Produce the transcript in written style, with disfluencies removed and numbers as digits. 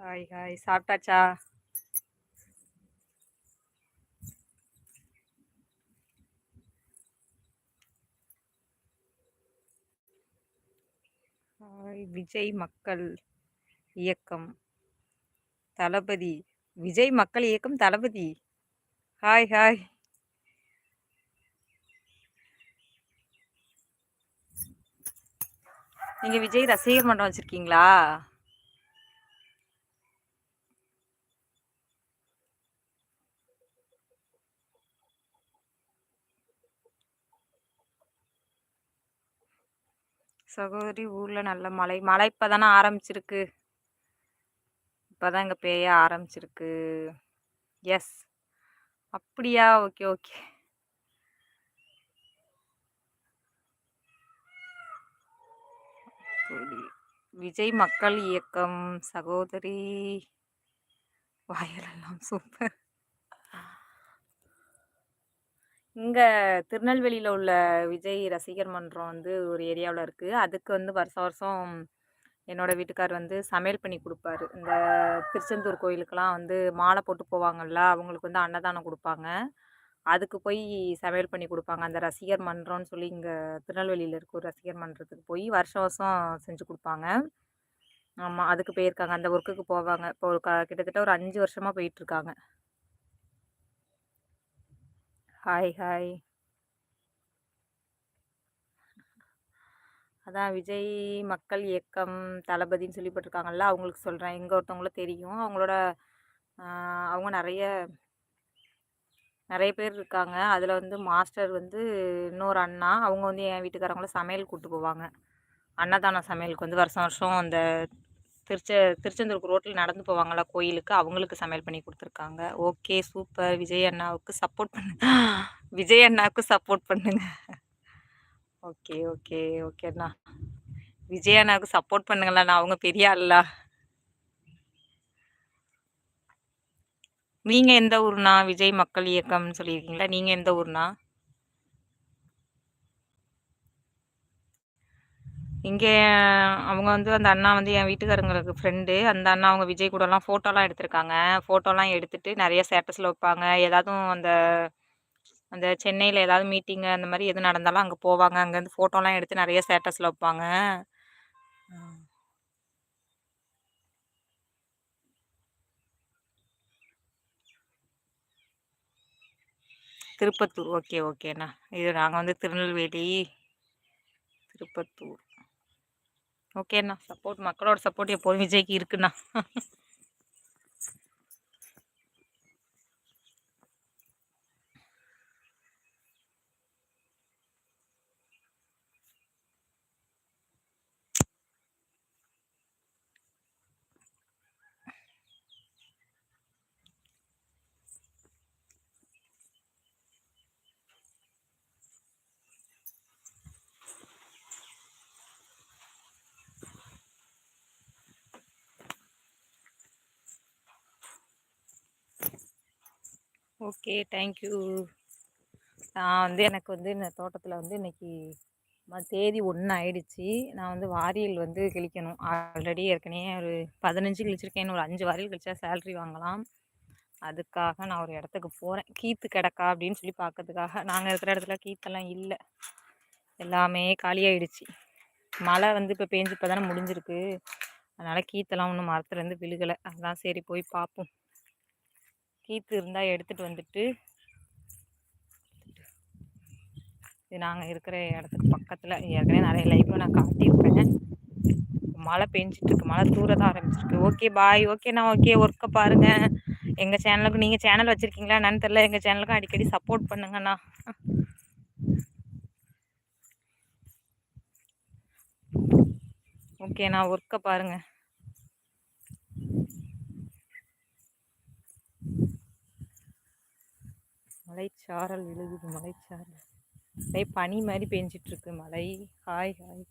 Hi hi சாப்பிட்டாச்சா? Hi Vijay மக்கள் இயக்கம் தளபதி. விஜய் மக்கள் இயக்கம் தளபதி. Hi hi. நீங்க விஜய் ரசிகர் மன்றம் வச்சிருக்கீங்களா? சகோதரி ஊர்ல நல்ல மழை. மழை இப்பதானே ஆரம்பிச்சிருக்கு. இப்பதான் இங்க பெய்ய ஆரம்பிச்சிருக்கு. எஸ். அப்படியா? Okay okay. விஜய் மக்கள் இயக்கம் சகோதரி. வயலெல்லாம் சூப்பர். இங்க திருநெல்வேலியில உள்ள விஜய் ரசிகர் மன்றம் வந்து ஒரு ஏரியாவில் இருக்கு. அதுக்கு வந்து வருஷம் வருஷம் என்னோட வீட்டுக்கார் வந்து சமையல் பண்ணி கொடுப்பாரு. இந்த திருச்செந்தூர் கோயிலுக்கெல்லாம் வந்து மாலை போட்டு போவாங்கல்ல, அவங்களுக்கு வந்து அன்னதானம் கொடுப்பாங்க. அதுக்கு போய் சமையல் பண்ணி கொடுப்பாங்க. அந்த ரசிகர் மன்றம்னு சொல்லி இங்கே திருநெல்வேலியில் இருக்க ஒரு ரசிகர் மன்றத்துக்கு போய் வருஷம் வருஷம் செஞ்சு கொடுப்பாங்க. ஆமாம், அதுக்கு போயிருக்காங்க. அந்த ஒர்க்குக்கு போவாங்க. இப்போ ஒரு கிட்டத்தட்ட ஒரு 5 வருஷமாக போயிட்டுருக்காங்க. Hi hi. அதான் விஜய் மக்கள் இயக்கம் தளபதின்னு சொல்லி போட்டிருக்காங்கல்ல, அவங்களுக்கு சொல்கிறேன். எங்கே ஒருத்தவங்கள தெரியும். அவங்களோட அவங்க நிறைய நிறைய பேர் இருக்காங்க. அதில் வந்து மாஸ்டர் வந்து இன்னொரு அண்ணா. அவங்க வந்து என் வீட்டுக்காரங்கள சமையல் கூப்பிட்டு போவாங்க. அன்னதானம் சமையலுக்கு வந்து வருஷம் வருஷம் அந்த திருச்ச திருச்செந்தூருக்கு ரோட்டில் நடந்து போவாங்கள்ல கோயிலுக்கு, அவங்களுக்கு சமையல் பண்ணி கொடுத்துருக்காங்க. Okay super. விஜய் அண்ணாவுக்கு சப்போர்ட் பண்ணுங்க. விஜய் அண்ணாவுக்கு சப்போர்ட் பண்ணுங்க. ஓகே ஓகே ஓகேண்ணா. விஜய் அண்ணாவுக்கு சப்போர்ட் பண்ணுங்களேண்ணா, அவங்க பெரிய ஆள்லா. நீங்க எந்த ஊர்னா? விஜய் மக்கள் இயக்கம்னு சொல்லியிருக்கீங்களா? நீங்க எந்த ஊர்னா? இங்கே அவங்க வந்து அந்த அண்ணா வந்து என் வீட்டுக்காரங்களுக்கு ஃப்ரெண்டு. அந்த அண்ணா அவங்க விஜய் கூடலாம் ஃபோட்டோலாம் எடுத்திருக்காங்க. ஃபோட்டோலாம் எடுத்துட்டு நிறைய ஸ்டேட்டஸில் வைப்பாங்க. ஏதாவதும் அந்த அந்த சென்னையில் ஏதாவது மீட்டிங்கு அந்த மாதிரி எது நடந்தாலும் அங்கே போவாங்க. அங்கேருந்து ஃபோட்டோலாம் எடுத்து நிறைய ஸ்டேட்டஸில் வைப்பாங்க. திருப்பத்தூர். ஓகே ஓகேண்ணா. இது நாங்கள் வந்து திருநெல்வேலி திருப்பத்தூர். ஓகேண்ணா. சப்போர்ட் மக்களோட சப்போர்ட் எப்போதும் விஜய்க்கு இருக்குண்ணா. Okay thank you. நான் வந்து எனக்கு வந்து இந்த தோட்டத்தில் வந்து இன்னைக்கு தேதி 1 ஆயிடுச்சு. நான் வந்து வாரியல் வந்து கிழிக்கணும். ஆல்ரெடி ஏற்கனவே ஒரு 15 கிழிச்சிருக்கேன். ஒரு 5 வாரியல் கழிச்சா சேலரி வாங்கலாம். அதுக்காக நான் ஒரு இடத்துக்கு போகிறேன். கீத்து கிடக்கா அப்படின்னு சொல்லி பார்க்கறதுக்காக. நாங்கள் இருக்கிற இடத்துல கீத்தெல்லாம் இல்லை, எல்லாமே காலியாயிடுச்சு. மழை வந்து இப்போ பேஞ்சு இப்போ தானே முடிஞ்சிருக்கு. அதனால் கீத்தெல்லாம் ஒன்றும் மரத்துலேருந்து விழுகலை. அதுதான் சரி போய் பார்ப்போம். கீத்து இருந்தால் எடுத்துகிட்டு வந்துட்டு, இது நாங்கள் இருக்கிற இடத்துக்கு பக்கத்தில் ஏற்கனவே நிறைய லைஃப்பில் நான் காட்டியிருப்பேன். மழை பெஞ்சிட்ருக்கு, மழை தூர தான் ஆரம்பிச்சிருக்கு. Okay bye. ஓகேண்ணா. ஓகே ஒர்க்கை பாருங்கள். எங்கள் சேனலுக்கு நீங்கள் சேனல் வச்சுருக்கீங்களா என்னன்னு தெரில, எங்கள் சேனலுக்கும் அடிக்கடி சப்போர்ட் பண்ணுங்கண்ணா. ஓகேண்ணா. ஒர்க்கை பாருங்கள். மலைச்சாரல் விழுகுது, மலைச்சாரல். அப்படியே பனி மாதிரி பெஞ்சிட்ருக்கு மழை. Hi hi.